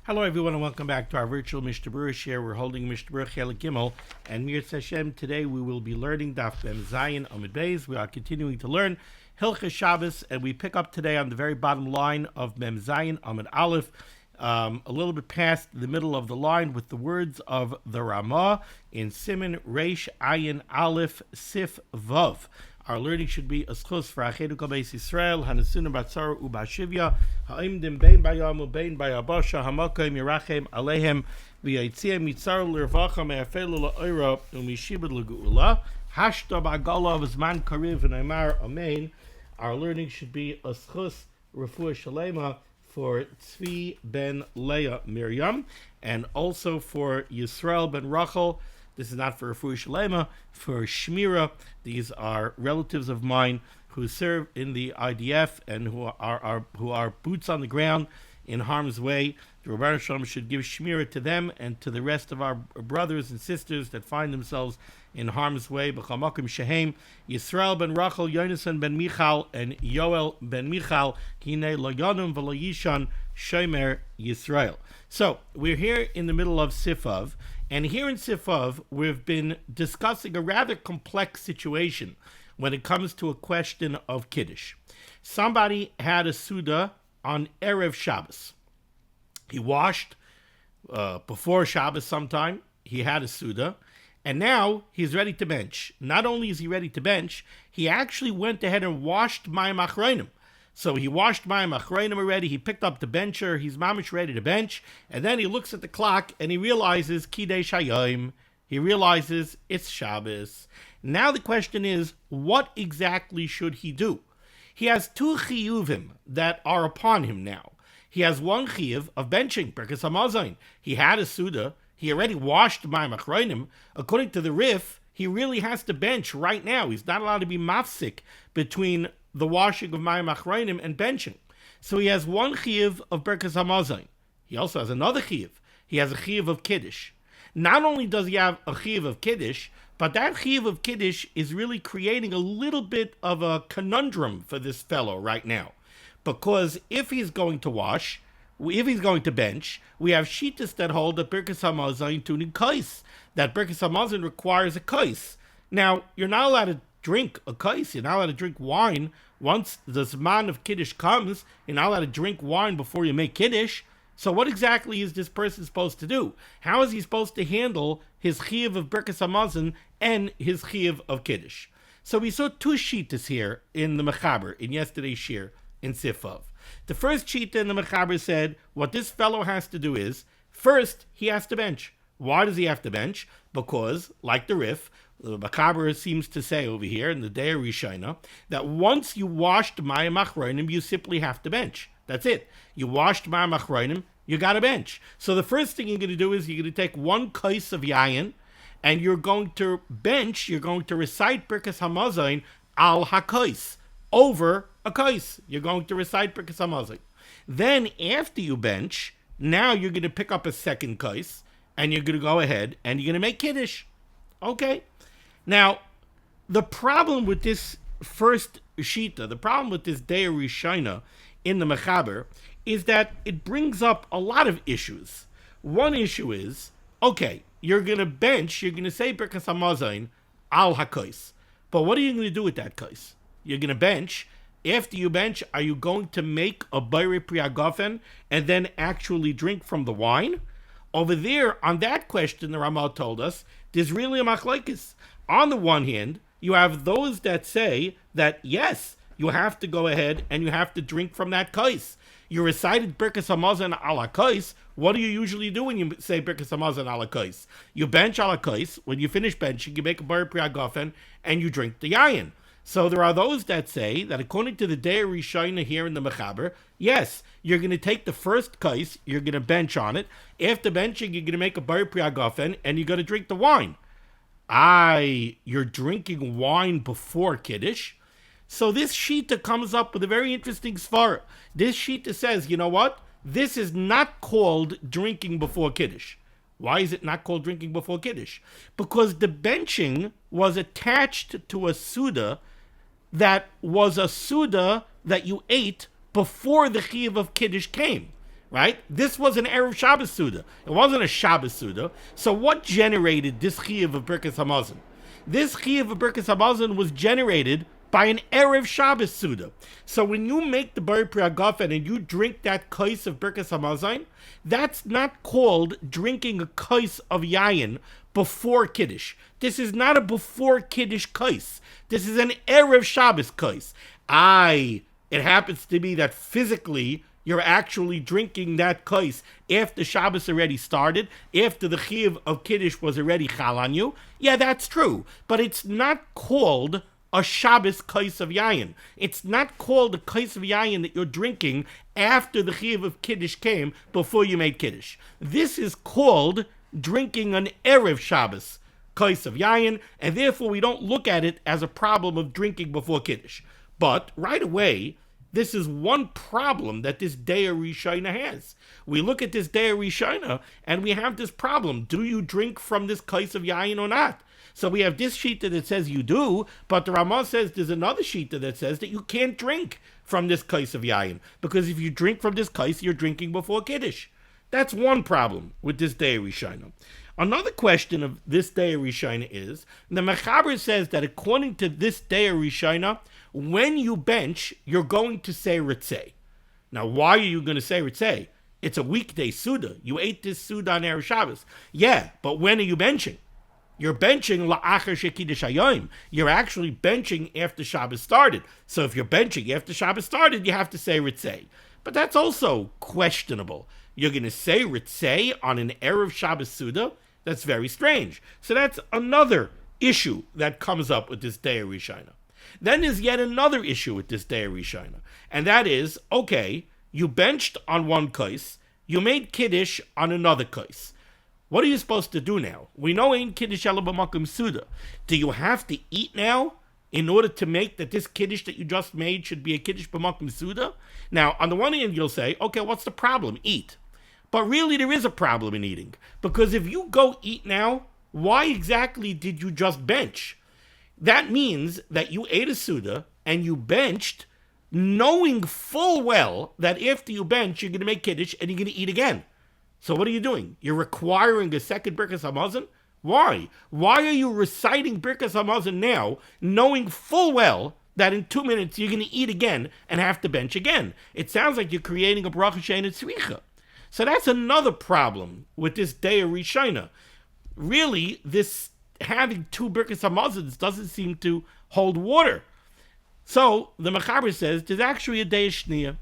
Hello, everyone, and welcome back to our virtual Mishnah Berurah share. We're holding Mishnah Berurah Chelik Gimel, and Mir Hashem. Today we will be learning Daf Mem Zayin Amud Beis. We are continuing to learn Hilchos Shabbos, and we pick up today on the very bottom line of Mem Zayin Amud Aleph, a little bit past the middle of the line, with the words of the Ramah in Siman Reish Ayin Aleph Sif Vav. Our learning should be as chus for Achedu Kol Beis Yisrael, Hanasunim Batzar Ubashivya, Ha'imdim Bein Bayam Ubein Bayabasha, Hamakim Yerachem Alehem, V'Yitziem Mitzar L'Rvacha Me'afelu La'Oira U'Mishibed L'Geula, Hashta Ba'Gala V'Zman Kariv V'Neimar Amen. Our learning should be as chus Refuah Shalema for Tzvi ben Leah Miriam, and also for Yisrael ben Rachel. This is not for Refuah Shalema, for Shmira. These are relatives of mine who serve in the IDF and who are boots on the ground in harm's way. The Rebbeinu Shalom should give Shmira to them and to the rest of our brothers and sisters that find themselves in harm's way. B'chamakim Shehem, Yisrael ben Rachel, Yonasan ben Michal, and Yoel ben Michal, Hine lo Yonum v'lo Yishan, Shomer Yisrael. So, we're here in the middle of Sifav, and here in Sifav, we've been discussing a rather complex situation when it comes to a question of Kiddush. Somebody had a Suda on Erev Shabbos. He washed before Shabbos sometime. He had a Suda, and now he's ready to bench. Not only is he ready to bench, he actually went ahead and washed Mayim Achronim. So he washed Mayim Achronim already, he picked up the bencher, he's mamish ready to bench, and then he looks at the clock and he realizes Kidei Shayim. He realizes it's Shabbos. Now the question is, what exactly should he do? He has two chiyuvim that are upon him now. He has one chiyuv of benching, Birkas Hamazon. He had a Suda, he already washed Mayim Achronim. According to the Rif, he really has to bench right now. He's not allowed to be mafsik between the washing of Mayim Achronim and benching. So he has one chiyuv of Birkas Hamazon. He also has another chiyuv. He has a chiyuv of Kiddush. Not only does he have a chiyuv of Kiddush, but that chiyuv of Kiddush is really creating a little bit of a conundrum for this fellow right now. Because if he's going to wash, if he's going to bench, we have shittas that hold that Birkas Hamazon tuning kais, that Birkas Hamazon requires a kais. Now, you're not allowed to drink a kais, you're not allowed to drink wine. Once the Siman of Kiddush comes, you're not allowed to drink wine before you make Kiddush. So what exactly is this person supposed to do? How is he supposed to handle his chiyuv of Birkas Hamazon and his chiyuv of Kiddush? So we saw two shittas here in the Mechaber, in yesterday's shir, in Sifav. The first shitta in the Mechaber said, what this fellow has to do is, first, he has to bench. Why does he have to bench? Because, like the Rif, the Mechaber seems to say over here in the Day of Rishona, that once you washed Mayim Achronim, you simply have to bench. That's it. You washed Mayim Achronim, you got to bench. So the first thing you're going to do is you're going to take one kais of yayin, and you're going to bench, you're going to recite Birkas Hamazon al hakais, over a kais. You're going to recite Birkas Hamazon. Then after you bench, now you're going to pick up a second kais, and you're going to go ahead and you're going to make Kiddush. Okay? Now, the problem with this first shita, the problem with this Day Rishona in the Mechaber, is that it brings up a lot of issues. One issue is, okay, you're going to bench, you're going to say Birkas Hamazon al hakais. But what are you going to do with that kais? You're going to bench. After you bench, are you going to make a Bayre Priyagofen and then actually drink from the wine? Over there, on that question, the Ramah told us, there's really a machlokes. On the one hand, you have those that say that, yes, you have to go ahead and you have to drink from that kais. You recited Birkas Hamazon ala kais. What do you usually do when you say Birkas Hamazon ala kais? You bench ala kais. When you finish benching, you make a Bar Priyagofen and you drink the yayin. So there are those that say that according to the Day Rishona here in the Mechaber, yes, you're going to take the first kais, you're going to bench on it. After benching, you're going to make a Bar Priyagofen and you're going to drink the wine. You're drinking wine before Kiddush. So this shita comes up with a very interesting svara. This shita says, you know what? This is not called drinking before Kiddush. Why is it not called drinking before Kiddush? Because the benching was attached to a Suda that was a Suda that you ate before the Chiyuv of Kiddush came. right? This was an Erev Shabbos Suda. It wasn't a Shabbos Suda. So what generated this Chiyuv of Birkas Hamazon? This Chiyuv of Birkas Hamazon was generated by an Erev Shabbos Suda. So when you make the Bar Pri Hagafen and you drink that kais of Birkas Hamazon, that's not called drinking a kais of Yayin before Kiddush. This is not a before Kiddush kais. This is an Erev Shabbos kais. It happens to be that physically you're actually drinking that kais after Shabbos already started, after the Chiyuv of Kiddush was already chal on you. Yeah, that's true. But it's not called a Shabbos kais of Yayin. It's not called a kais of Yayin that you're drinking after the Chiyuv of Kiddush came before you made Kiddush. This is called drinking an Erev Shabbos kais of Yayin, and therefore we don't look at it as a problem of drinking before Kiddush. But right away, this is one problem that this Day Rishona has. We look at this Day Rishona and we have this problem. Do you drink from this kais of Yayin or not? So we have this shita that says you do, but the Ramah says there's another shita that says that you can't drink from this kais of Yayin, because if you drink from this kais, you're drinking before Kiddush. That's one problem with this Day Rishona. Another question of this Day Rishona is, the Mechaber says that according to this Day Rishona, when you bench, you're going to say Ritzeh. Now, why are you going to say Ritzeh? It's a weekday Suda. You ate this Suda on Erev Shabbos. Yeah, but when are you benching? You're benching la'achar shekidush hayom. You're actually benching after Shabbos started. So if you're benching after Shabbos started, you have to say Ritzeh. But that's also questionable. You're going to say Ritzeh on an Erev Shabbos Suda? That's very strange. So that's another issue that comes up with this Day Rishona. Then there's yet another issue with this Day Rishona, and that is, okay, you benched on one kais, you made Kiddush on another kais. What are you supposed to do now? We know ain't Kiddush ela b'makom Suda. Do you have to eat now in order to make that this Kiddush that you just made should be a Kiddush b'makom Suda? Now, on the one hand, you'll say, okay, what's the problem? Eat. But really, there is a problem in eating, because if you go eat now, why exactly did you just bench? That means that you ate a Suda and you benched knowing full well that after you bench, you're going to make Kiddush and you're going to eat again. So what are you doing? You're requiring a second Birkas Hamazon? Why? Why are you reciting Birkas Hamazon now, knowing full well that in 2 minutes you're going to eat again and have to bench again? It sounds like you're creating a bracha she'ein tzricha. So that's another problem with this Day Rishona. Really, this having two Birkas Hamazons doesn't seem to hold water. So the Mechaber says there's actually a Day Shniya.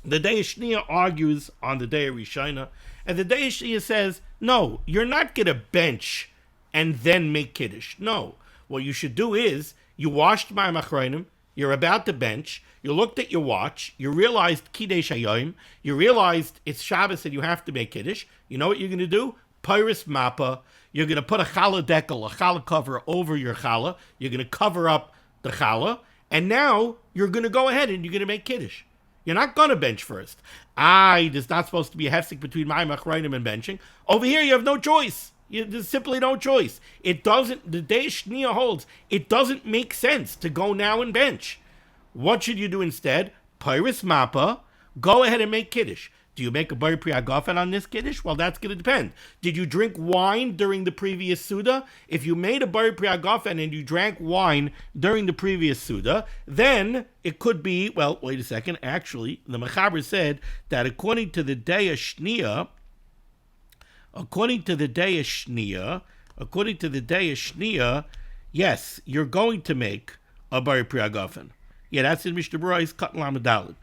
The Day Shniya argues on the Day Rishona, and the Day Shniya says, no, you're not going to bench and then make Kiddush. No, what you should do is, you washed Mayim Achronim, you're about to bench, you looked at your watch, you realized Kiddush Hayom, you realized it's Shabbos and you have to make Kiddush. You know what you're going to do? Pyrus Mappa. You're going to put a challah dekel, a challah cover over your challah. You're going to cover up the challah. And now you're going to go ahead and you're going to make Kiddush. You're not going to bench first. There's not supposed to be a hefsek between Mayim Achronim and benching. Over here, you have no choice. There's simply no choice. It doesn't, the Day Shniya holds, it doesn't make sense to go now and bench. What should you do instead? Pyrus Mappa, go ahead and make Kiddush. Do you make a Bar Pri Hagafen on this Kiddush? Well, that's going to depend. Did you drink wine during the previous Suda? If you made a Bar Pri Hagafen and you drank wine during the previous Suda, then it could be, well, wait a second. Actually, the Mechaber said that according to the Day Shniya, yes, you're going to make a Bar Pri Hagafen. Yeah, that's in Mishnah Berurah, Kat Lamed Daled.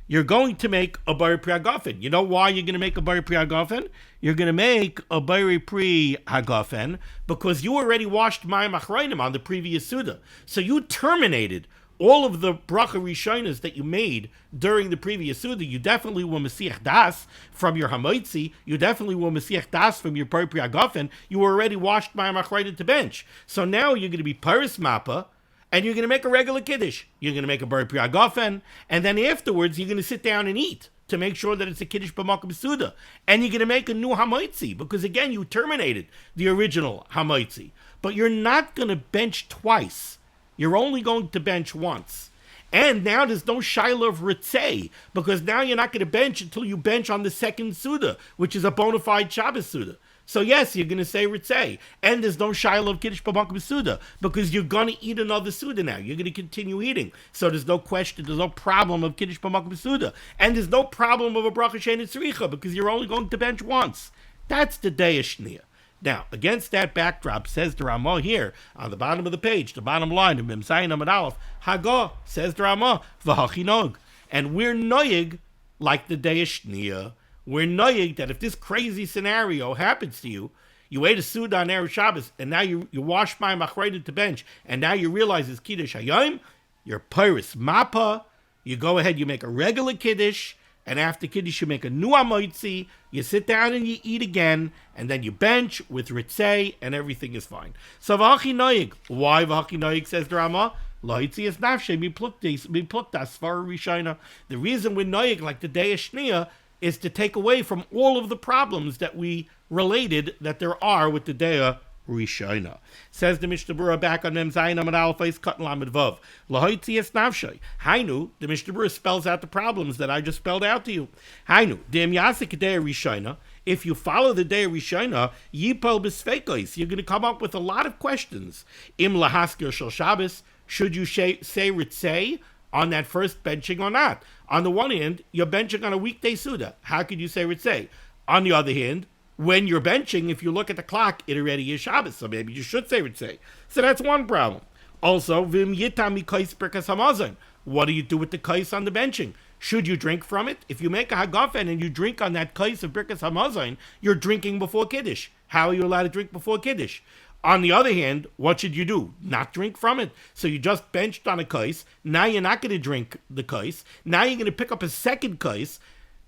You're going to make a Bar Pri Hagafen. You know why you're going to make a Bar Pri Hagafen? You're going to make a Bar Pri Hagafen because you already washed Mayim Achronim on the previous Suda. So you terminated all of the bracha rishonas that you made during the previous Suda. You definitely will Mesiach Das from your Hamoitzi. You definitely will Mesiach Das from your Bar Pri Hagafen. You already washed Mayim Achronim to bench. So now you're going to be Paris Mappa, and you're going to make a regular Kiddush. You're going to make a Bar Pri Hagafen, and then afterwards you're going to sit down and eat to make sure that it's a Kiddush b'makom Suda. And you're going to make a new Hamoitzi, because again, you terminated the original Hamoitzi. But you're not going to bench twice. You're only going to bench once. And now there's no shaila of ritzei, because now you're not going to bench until you bench on the second Suda, which is a bona fide Shabbos Suda. So yes, you're going to say ritzei. And there's no shaila of Kiddush B'Makom Suda, because you're going to eat another Suda now. You're going to continue eating. So there's no question, there's no problem of Kiddush B'Makom Suda. And there's no problem of a Bracha She'ein Tzricha, because you're only going to bench once. That's the Day Shniya. Now, against that backdrop, says the Ramah here, on the bottom of the page, the bottom line of Mem Zayin Amud Aleph, Hagah, says the Ramah, V'hachi nog. And we're noyig like the Day Shniya. We're noyig that if this crazy scenario happens to you, you ate a Suda on Erev Shabbos, and now you wash my machreid to bench, and now you realize it's Kiddush Hayom, you're Peiris Mapa, you go ahead, you make a regular Kiddush, and after Kiddush you make a new Amoitzi, you sit down and you eat again, and then you bench with Ritzei, and everything is fine. So V'hachi noyig. Why V'hachi noyig, says the Ramah? Loitzi es nafshe mipluktas far Rishayna. The reason we're noyig like the Day Shniya is to take away from all of the problems that we related that there are with the Day Rishayna. Says the Mishnah Berurah back on Mem Zayin Amud Aleph Kat Lamed Vav. Lahoitzi es nafshay. Hainu, the Mishnah Berurah spells out the problems that I just spelled out to you. Hainu, dem yasik Day Rishayna. If you follow the Day Rishayna, yipol b'sfeikos, you're going to come up with a lot of questions. Im lahaskir shel Shabbos, should you say ritzei on that first benching or not? On the one hand, you're benching on a weekday Suda. How could you say ritzei? On the other hand, when you're benching, if you look at the clock, it already is Shabbos, so maybe you should say ritzei. So that's one problem. Also, vim yitami kais berkas hamazon. What do you do with the kais on the benching? Should you drink from it? If you make a hagafen and you drink on that kais of berkas hamazon, you're drinking before Kiddush. How are you allowed to drink before Kiddush? On the other hand, what should you do? Not drink from it. So you just benched on a kais. Now you're not going to drink the kais. Now you're going to pick up a second kais,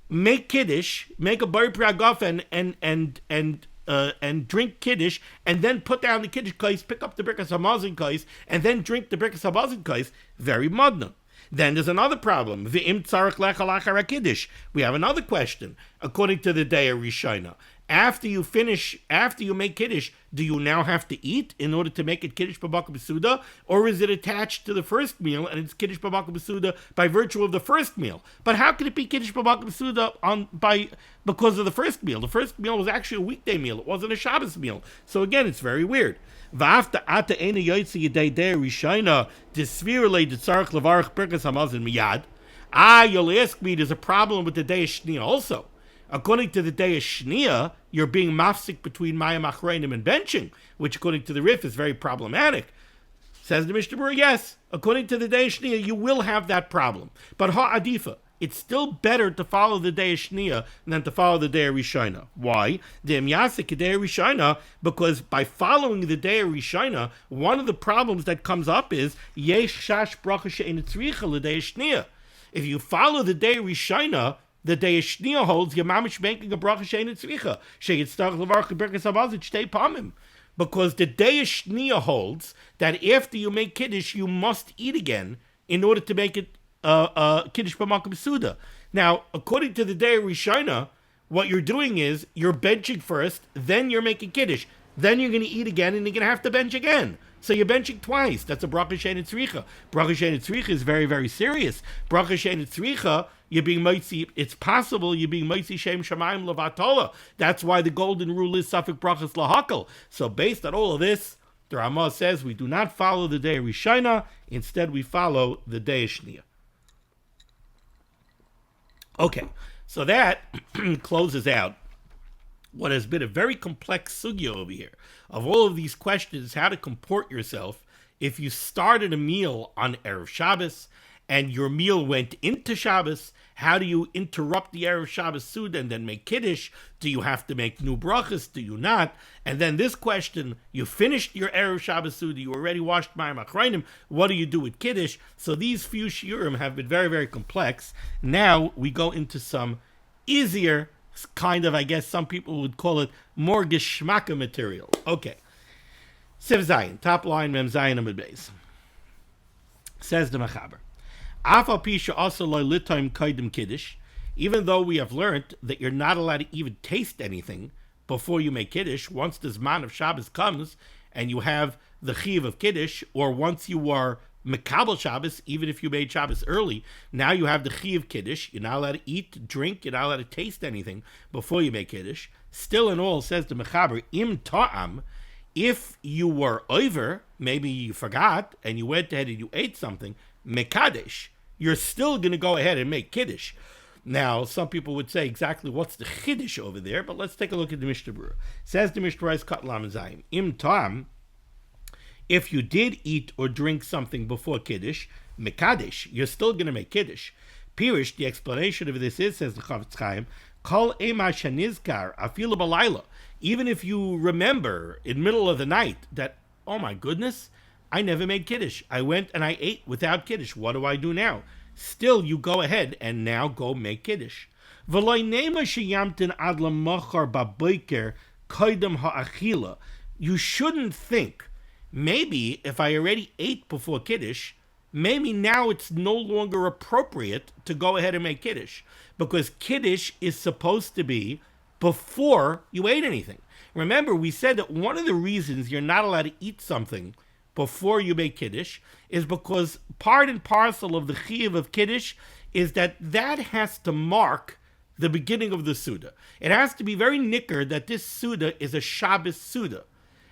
make Kiddush, make a bar priagafen, and drink Kiddush, and then put down the Kiddush kais, pick up the berkas hamazon kais, and then drink the berkas hamazon kais. Very modna. Then there's another problem. V'im tzarich lechal achar Kiddush. We have another question. According to the Day Rishayna, after you make Kiddush, do you now have to eat in order to make it Kiddush B'Makom Suda, or is it attached to the first meal and it's Kiddush B'Makom Suda by virtue of the first meal? But how could it be Kiddush B'Makom Suda because of the first meal? The first meal was actually a weekday meal. It wasn't a Shabbos meal. So again, it's very weird. You'll ask me, there's a problem with the Day Shniya also. According to the Day Shniya, you're being mafsik between Mayim Achreinim and benching, which according to the Rif is very problematic. Says the Mishnah Berurah, yes, according to the Day Shniya, you will have that problem. But ha'adifa, it's still better to follow the Day Shniya than to follow the Day Rishayna. Why? Because by following the Day Rishayna, one of the problems that comes up is yesh shash bracha she'ein tzricha l'Day Shniya. If you follow the Day Rishayna, the Day Shniya holds you're mamish making a bracha she'ein tzricha sheyitztach levarach berkas hamazon shtei pamim. Because the Day Shniya holds that after you make Kiddush, you must eat again in order to make it Kiddush B'Makom Suda. Now, according to the Day Rishayna, what you're doing is you're benching first, then you're making Kiddush, then you're going to eat again, and you're going to have to bench again. So you're benching twice. That's a bracha she'ein tzricha. Bracha she'ein tzricha is very, very serious. Bracha she'ein tzricha, you're being mitzi. It's possible you're being mitzi shem shamayim levatola. That's why the golden rule is safek brachas lahakal. So based on all of this, the Ramah says we do not follow the Day Rishayna. Instead, we follow the Day Shniya. Okay, so that closes out what has been a very complex sugya over here. Of all of these questions, how to comport yourself if you started a meal on Erev Shabbos and your meal went into Shabbos. How do you interrupt the Erev Shabbos Suda and then make Kiddush? Do you have to make new brachas? Do you not? And then this question, you finished your Erev Shabbos Suda, you already washed Mayim Achrayim, what do you do with Kiddush? So these few shiurim have been very, very complex. Now we go into some easier, kind of, I guess some people would call it more geschmacka material. Okay. Siv Zayin, top line, Mem Zayin Amud Beis. Says the Mechaber. Even though we have learned that you're not allowed to even taste anything before you make Kiddush, once the Zman of Shabbos comes and you have the Chiv of Kiddush, or once you are Mekabel Shabbos, even if you made Shabbos early, now you have the Chi of Kiddush. You're not allowed to eat, drink, you're not allowed to taste anything before you make Kiddush. Still in all, says the Mechaber, Im Ta'am, if you were over, maybe you forgot, and you went ahead and you ate something, Mekadesh, you're still going to go ahead and make Kiddush. Now, some people would say exactly what's the Chiddush over there, but let's take a look at the Mishnah Berurah. Says the Mishnah Berurah, Kat Lamed Zayin, Im Ta'am, if you did eat or drink something before Kiddush, Mekadesh, you're still going to make Kiddush. Pirish, the explanation of this is, says the Chavetz Chaim, Kol ema shenizkar afilu balayla. Even if you remember in middle of the night that, oh my goodness, I never made Kiddush. I went and I ate without Kiddush. What do I do now? Still, you go ahead and now go make Kiddush. V'loy nema sheyamtin ad lamachar baboker koydem ha'achila. You shouldn't think, maybe if I already ate before Kiddush, maybe now it's no longer appropriate to go ahead and make Kiddush, because Kiddush is supposed to be before you ate anything. Remember, we said that one of the reasons you're not allowed to eat something before you make Kiddush is because part and parcel of the chiyuv of Kiddush is that has to mark the beginning of the Suda. It has to be very nicker that this Suda is a Shabbos Suda.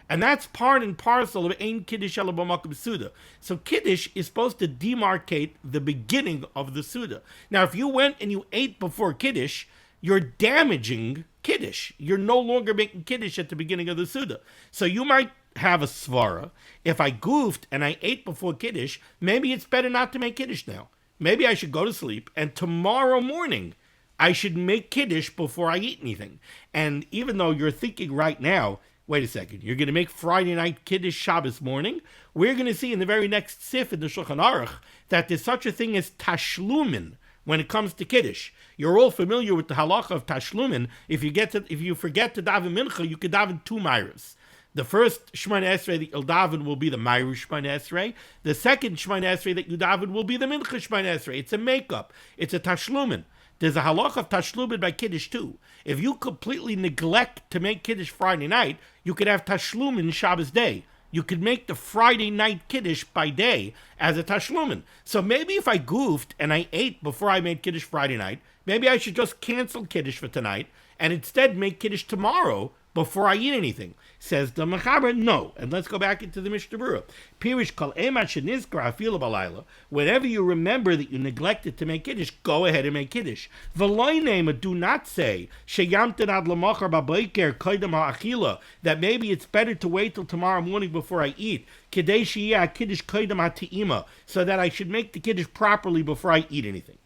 And that's part and parcel of Ein Kiddush Ela B'Makom Suda. So Kiddush is supposed to demarcate the beginning of the Suda. Now, if you went and you ate before Kiddush, you're damaging Kiddush. You're no longer making Kiddush at the beginning of the Suda. So you might have a svara. If I goofed and I ate before Kiddush, maybe it's better not to make Kiddush now. Maybe I should go to sleep, and tomorrow morning I should make Kiddush before I eat anything. And even though you're thinking right now, wait a second, you're going to make Friday night Kiddush Shabbos morning, we're going to see in the very next sif in the Shulchan Aruch that there's such a thing as tashlumin when it comes to Kiddush. You're all familiar with the halacha of tashlumin. If you forget to daven mincha, you can daven two myras. The first Shemona Esrei that you'll daven will be the Myru Shemona Esrei. The second Shemona Esrei that you daven will be the Mincha Shemona Esrei. It's a makeup. It's a tashlumin. There's a halach of tashlumin by Kiddush too. If you completely neglect to make Kiddush Friday night, you could have tashlumin Shabbos day. You could make the Friday night Kiddush by day as a tashlumin. So maybe if I goofed and I ate before I made Kiddush Friday night, maybe I should just cancel Kiddush for tonight and instead make Kiddush tomorrow before I eat anything. Says the Mechaber, no. And let's go back into the Mishnah Berurah. Pirish kol emat shenizkar afilu balayla. Whenever you remember that you neglected to make Kiddush, go ahead and make Kiddush. V'loy nema, do not say sheyamtin ad lamachar baboker koydem ha'achila, that maybe it's better to wait till tomorrow morning before I eat. Kedei sheyeh Kiddush koydem ha'te'ima, so that I should make the Kiddush properly before I eat anything.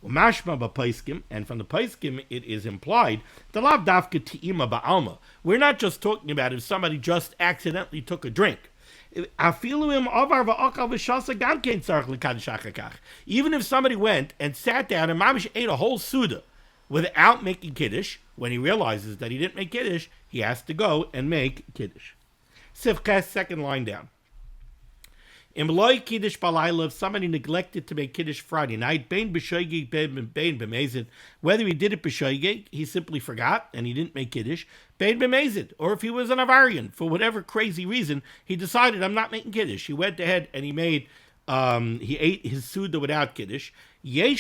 Umashma b'paiskim, and from the paiskim it is implied the lav dafka te'ima ba'alma. We're not just talking about if somebody just accidentally took a drink. Even if somebody went and sat down and mamish ate a whole suda without making Kiddush, when he realizes that he didn't make Kiddush, he has to go and make Kiddush. Sifches, second line down. If somebody neglected to make Kiddush Friday night, whether he did it b'shoigeg, he simply forgot and he didn't make Kiddush, or if he was an Avarian, for whatever crazy reason, he decided, I'm not making Kiddush. He went ahead and he ate his Suda without Kiddush. He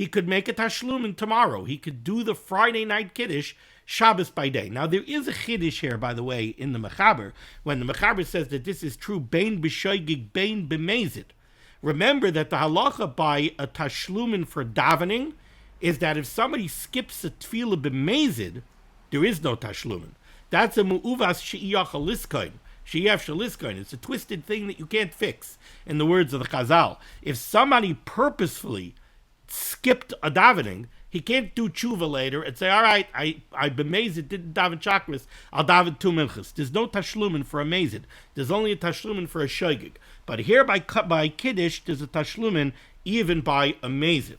could make a tashlumin tomorrow. He could do the Friday night Kiddush Shabbos by day. Now, there is a chiddush here, by the way, in the Mechaber, when the Mechaber says that this is true, bein b'shoigig, bein b'mezid. Remember that the halacha by a tashlumin for davening is that if somebody skips a tefillah b'mezid, there is no tashlumin. That's a mu'uvas she'iyach aliskoin. She'iyach shaliskoin. It's a twisted thing that you can't fix, in the words of the Chazal. If somebody purposefully skipped a davening, he can't do tshuva later and say, all right, I b'mezid didn't daven chakras, I'll daven two minchas. There's no tashlumin for a mezid. There's only a tashlumin for a shoigig. But here by Kiddush, there's a tashlumin even by a mezid.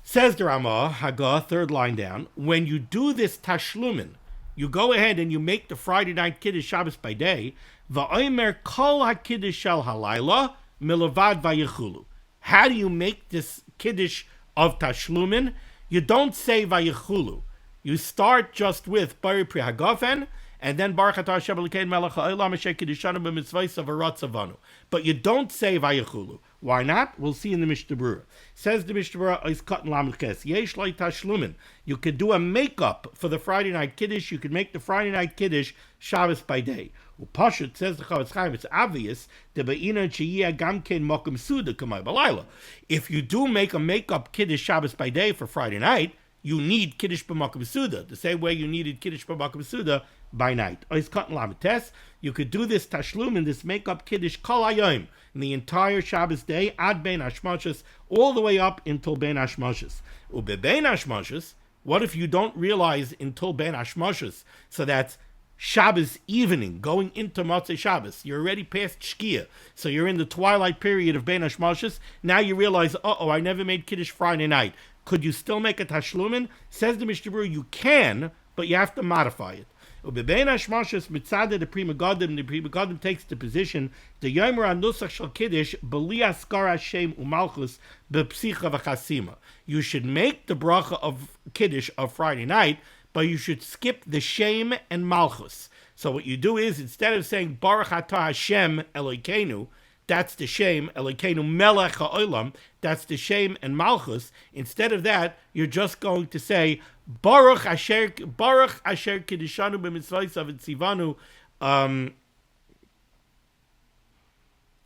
Says the Ramah, Hagah, third line down, when you do this tashlumin, you go ahead and you make the Friday night Kiddush Shabbos by day, va'omer kol ha-Kiddush shel halayla milavad vayichulu. How do you make this Kiddush of tashlumin? You don't say vayichulu. You start just with bari pri hagafen, and then Baruch Atah Hashem Elokeinu Melech Ha'olam Asher Kiddushanu B'Mitzvos V'Ratzavanu. But you don't say Vayechulu. Why not? We'll see in the Mishnah Berurah. Says the Mishnah Berurah, Ois Katan Lamed Ches, Yesh Lo Tashlumin. You could do a makeup for the Friday night Kiddush. You could make the Friday night Kiddush Shabbos by day. Upashut says the Chavetz Chaim, it's obvious the Be'ina Chiyah Gamkein Mokum Suda Kamay Balayla. If you do make a makeup Kiddush Shabbos by day for Friday night, you need Kiddush B'Mokum Suda, the same way you needed Kiddush B'Mokum Suda by night. Ois Katan Lamed Tes, you could do this Tashlum in this makeup Kiddush Kol Hayom, in the entire Shabbos day, Ad Bein Hashmashos, all the way up until Bein Hashmashos. Ube Bein Hashmashos, what if you don't realize until Bein Hashmashos? So that's Shabbos evening, going into Motzei Shabbos. You're already past Shkia, so you're in the twilight period of Bein Hashmashos. Now you realize, I never made Kiddush Friday night. Could you still make a Tashlumin? Says the Mishnah Berurah, you can, but you have to modify it. Ubebein Hashmashos mitzadeh the Pri Megadim takes the position the Yomer Nusach Shel Kiddush b'li askar Hashem umalchus b'psicha v'chasima. You should make the bracha of Kiddush of Friday night, but you should skip the Shem and Malchus. So what you do is, instead of saying Baruch Atah Hashem Elokeinu, that's the Shem, Elokeinu Melech HaOlam, that's the Shem and Malchus. Instead of that, you're just going to say Baruch Asher Kiddushanu B'Mitzvos V'Tzivanu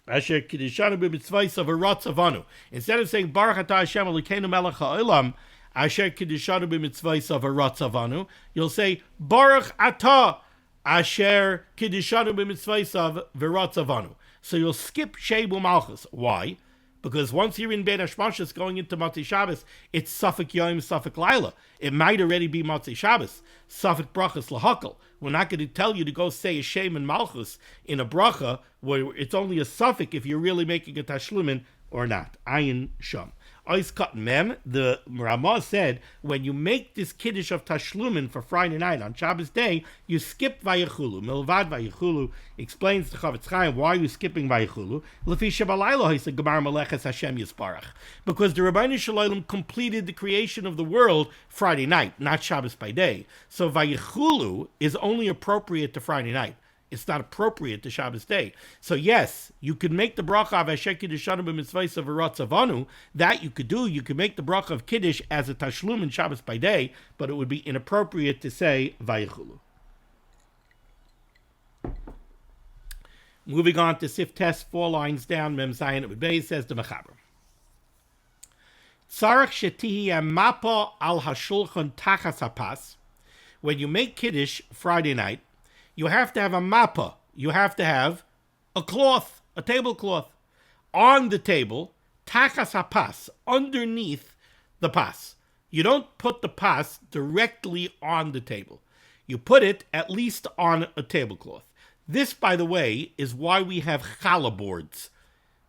Asher Kiddushanu B'Mitzvos V'Ratzavanu. Instead of saying Baruch Atah Hashem Elokeinu Melech HaOlam Asher Kiddushanu B'Mitzvos V'Ratzavanu, you'll say Baruch Atah Asher Kiddushanu B'Mitzvos V'Ratzavanu. So you'll skip Shebu Malchus. Why? Because once you're in Bein Hashmashos going into Motzei Shabbos, it's Safek Yom, Safek Laila. It might already be Motzei Shabbos. Safek Brachas Lahakal. We're not going to tell you to go say a Shem and Malchus in a bracha where it's only a Safek if you're really making a Tashlumin or not. Ayin Sham. Ois Kat Mem, the Ramah said, when you make this Kiddush of Tashlumin for Friday night on Shabbos day, you skip Vayechulu. Milvad Vayechulu explains to Chavetz Chaim why you're skipping Vayechulu. Lefi Shabalaylo Ha'isa Gemar Meleches Hashem Yisparach. Because the Rabbeinu Shalom completed the creation of the world Friday night, not Shabbos by day. So Vayechulu is only appropriate to Friday night. It's not appropriate to Shabbos day. So yes, you could make the bracha of Asher Kiddushanu B'Mitzvos V'Ratzavanu. That you could do. You could make the bracha of Kiddush as a Tashlum in Shabbos by day, but it would be inappropriate to say Vayechulu. Moving on to Sif Test, 4 lines down, Mem Zayin Amud Beis, says the Mechaber. Tzarech shetihi mapa al hashulchan tachas hapas. When you make Kiddush Friday night, you have to have a mappa. You have to have a cloth, a tablecloth, on the table, tachas hapas, underneath the pas. You don't put the pas directly on the table. You put it at least on a tablecloth. This, by the way, is why we have challah boards.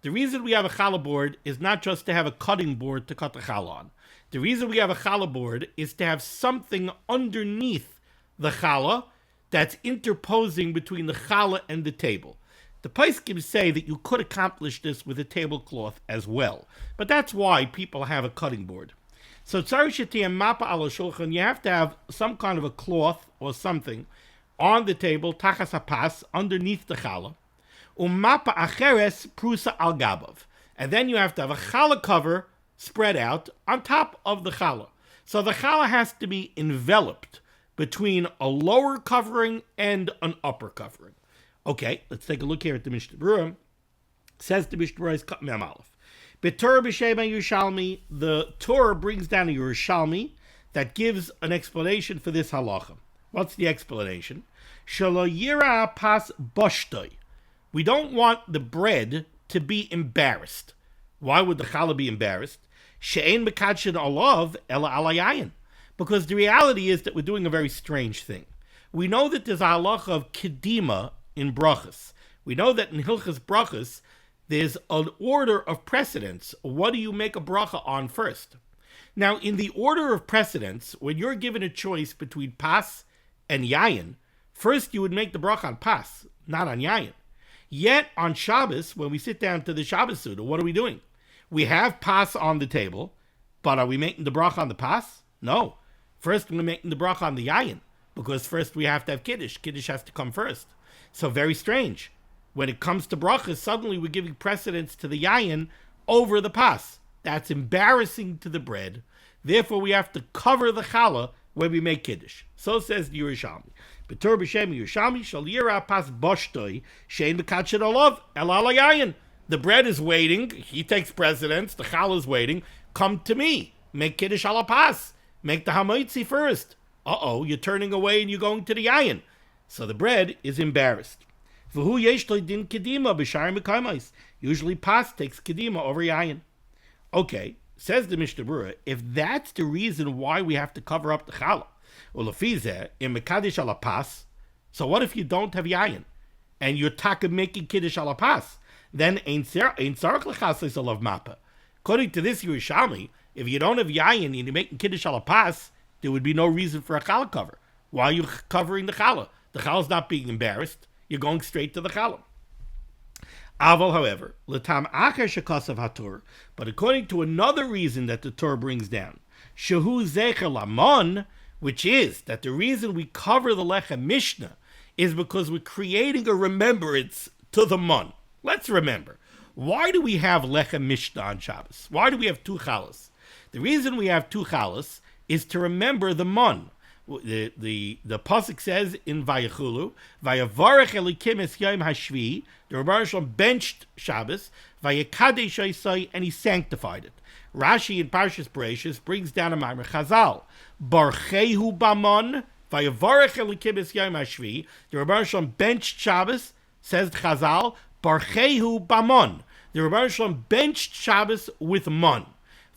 The reason we have a challah board is not just to have a cutting board to cut the challah on. The reason we have a challah board is to have something underneath the challah that's interposing between the challah and the table. The Poskim say that you could accomplish this with a tablecloth as well, but that's why people have a cutting board. So tzarich and mapa al shulchan, you have to have some kind of a cloth or something on the table, tachas hapas, underneath the challah, mapa acheres prusa al gabav, and then you have to have a challah cover spread out on top of the challah. So the challah has to be enveloped between a lower covering and an upper covering. Okay, let's take a look here at the Mishnah Berurah. Says the Mishnah Berurah is Kat Mem Aleph. B'Torah b'Shema Yerushalmi, the Torah brings down a Yerushalmi that gives an explanation for this halacha. What's the explanation? Shelo yira pas boshtoi. We don't want the bread to be embarrassed. Why would the challah be embarrassed? She'ein mekadshin olav ela alayayin. Because the reality is that we're doing a very strange thing. We know that there's a halacha of kedima in brachas. We know that in Hilchas brachas, there's an order of precedence. What do you make a bracha on first? Now, in the order of precedence, when you're given a choice between pas and yayin, first you would make the bracha on pas, not on yayin. Yet on Shabbos, when we sit down to the Shabbos Suda, what are we doing? We have pas on the table, but are we making the bracha on the pas? No. First, we're making the bracha on the yayin. Because first we have to have Kiddush. Kiddush has to come first. So very strange. When it comes to brachas, suddenly we're giving precedence to the yayin over the pas. That's embarrassing to the bread. Therefore, we have to cover the challah when we make Kiddush. So says the Yerushalmi. B'tur b'shem Yerushalmi shal yira pas boshtoi shein b'kachet olav el ala yayin. The bread is waiting. He takes precedence. The challah is waiting. Come to me. Make Kiddush ala pas. Make the hamoitzi first. You're turning away and you're going to the yayin. So the bread is embarrassed. Usually pas takes kedima over yayin. Okay, says the Mishnah Berurah, if that's the reason why we have to cover up the challah, in mekadesh ala pas, so what if you don't have yayin and you're taka making kiddush ala pas? Then ain't sarach lechasos alav mappa. According to this Yerushalmi, if you don't have yayin and you're making kiddush ala pas, there would be no reason for a challah cover. Why are you covering the challah? The challah is not being embarrassed. You're going straight to the challah. Aval, however, l'tam acher shekasav HaTorah, but according to another reason that the Torah brings down, shehu zecher lamon, which is that the reason we cover the lechem Mishnah is because we're creating a remembrance to the mon. Let's remember, why do we have lechem Mishnah on Shabbos? Why do we have two challahs? The reason we have two challahs is to remember the mon. The pasuk says in Vayechulu, Vayavarech Elikim es Yom Hashvi, the Rebbeinu Shalom benched Shabbos, Vayekadesh Yisai, and he sanctified it. Rashi in Parshas Bereshis brings down a Maimer Chazal, Barchehu Bamon, Vayavarech Elikim es Yom Hashvi, the Rebbeinu Shalom benched Shabbos, says Chazal, Barchehu Bamon, the Rebbeinu Shalom benched Shabbos with mon.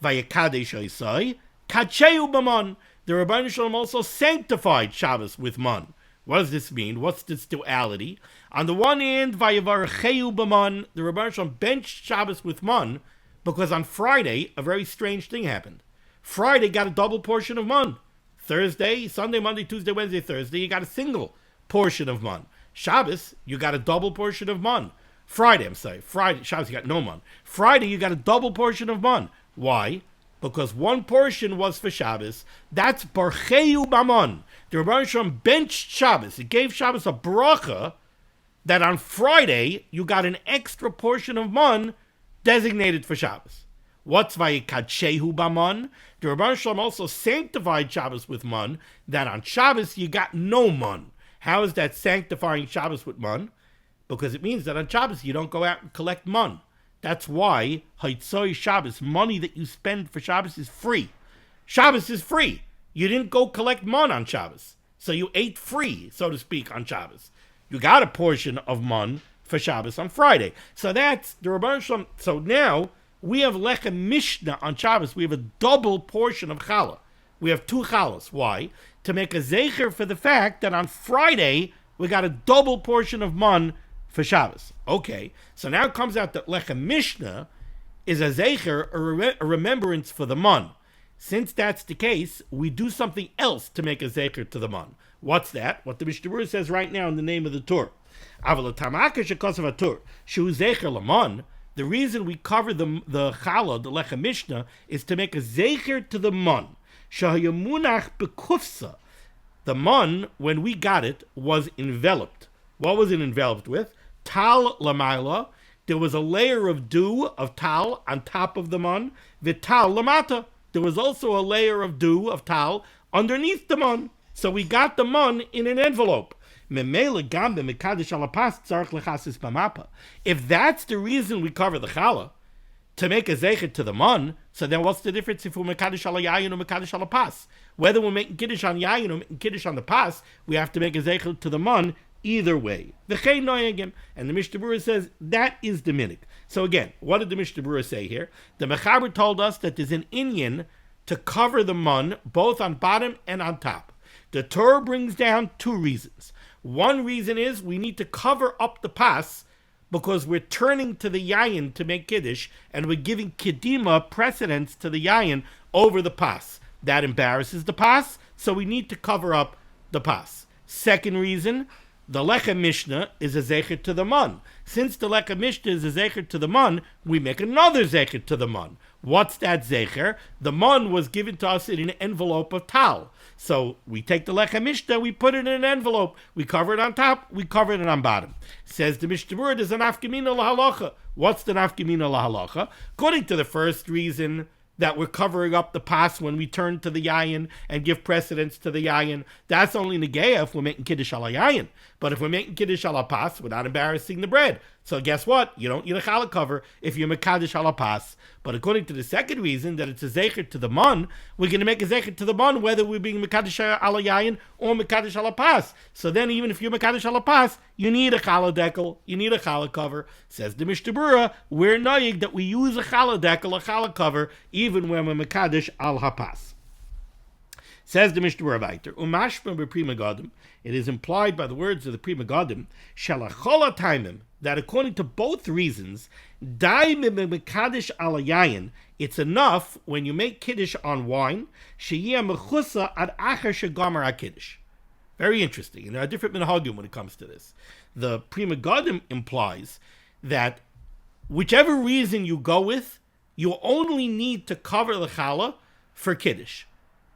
Vayekadesh Yisai, Kachehu Bamon, the Rebbeinu Shalom also sanctified Shabbos with mon. What does this mean? What's this duality? On the one hand, Vayavarcheu b'mon, the Rebbeinu Shalom benched Shabbos with mon, because on Friday, a very strange thing happened. Friday got a double portion of mon. Thursday, Sunday, Monday, Tuesday, Wednesday, Thursday, you got a single portion of mon. Shabbos, you got a double portion of mon. Friday, Shabbos, you got no mon. Friday, you got a double portion of mon. Why? Because one portion was for Shabbos. That's Barcheu Bamon. The Rebbeinu Shalom benched Shabbos. It gave Shabbos a bracha that on Friday you got an extra portion of mon designated for Shabbos. What's Vayikadshehu Bamon? The Rebbeinu Shalom also sanctified Shabbos with mon, that on Shabbos you got no mon. How is that sanctifying Shabbos with mon? Because it means that on Shabbos you don't go out and collect mon. That's why Haitzoi Shabbos, money that you spend for Shabbos, is free. Shabbos is free. You didn't go collect mon on Shabbos. So you ate free, so to speak, on Shabbos. You got a portion of mon for Shabbos on Friday. So that's the Rebbeinu Shalom. So now we have lechem Mishnah on Shabbos. We have a double portion of challah. We have two challahs. Why? To make a zecher for the fact that on Friday we got a double portion of mon for Shabbos. Okay, so now it comes out that lechem Mishnah is a zecher, a remembrance for the mon. Since that's the case, we do something else to make a zecher to the mon. What's that? What the Mishnah Berurah says right now in the name of the Torah. The reason we cover the challah, the lechem Mishnah, is to make a zecher to the mon. The mon, when we got it, was enveloped. What was it enveloped with? Tal lamaila. There was a layer of dew, of tal, on top of the mon. Vital lamata. There was also a layer of dew, of tal, underneath the mon. So we got the mon in an envelope. If that's the reason we cover the challah, to make a zecher to the mon, so then what's the difference if we're mekadesh ala yayin or mekadesh ala pas? Whether we're making kiddush on yayin or making kiddush on the pas, we have to make a zecher to the mon either way. And the Mishnah Berurah says that is the minig. So again, what did the Mishnah Berurah say here? The Mechaber told us that there's an inyan to cover the mon both on bottom and on top. The Torah brings down two reasons. One reason is we need to cover up the pas because we're turning to the yayin to make kiddush and we're giving kedima precedence to the yayin over the pas. That embarrasses the pas, so we need to cover up the pas. Second reason, the lechem Mishnah is a zecher to the man. Since the lechem Mishnah is a zecher to the man, we make another zecher to the man. What's that zecher? The man was given to us in an envelope of tal. So we take the lechem Mishnah, we put it in an envelope. We cover it on top, we cover it on bottom. Says the Mishnah Berurah, there's an nafkamina lahalacha. What's the nafkamina lahalacha? According to the first reason, that we're covering up the pas when we turn to the yayin and give precedence to the yayin. That's only negeya if we're making kiddush ala yayin. But if we're making kiddush ala pas, we're not embarrassing the bread. So guess what? You don't need a challah cover if you're mekadosh ala pas. But according to the second reason, that it's a zecher to the man, we're going to make a zecher to the man whether we're being mekadosh ala yayin or mekadosh ala pas. So then even if you're mekadosh ala pas, you need a challah dekel, you need a challah cover. Says the Mishnah Berurah, we're noyig that we use a challah dekel, a challah cover, even when we're mekadosh al hapas. Says the Mishnah Berurah weiter, umashma b'Pri Megadim, it is implied by the words of the Pri Megadim, shalachol taimim, that according to both reasons, dai mekadosh al yayin, it's enough when you make kiddush on wine, sheyeh mechusa ad acher shegamar hakiddush. Very interesting, and there are different minhagim when it comes to this. The Pri Megadim implies that whichever reason you go with, you only need to cover the challah for kiddush.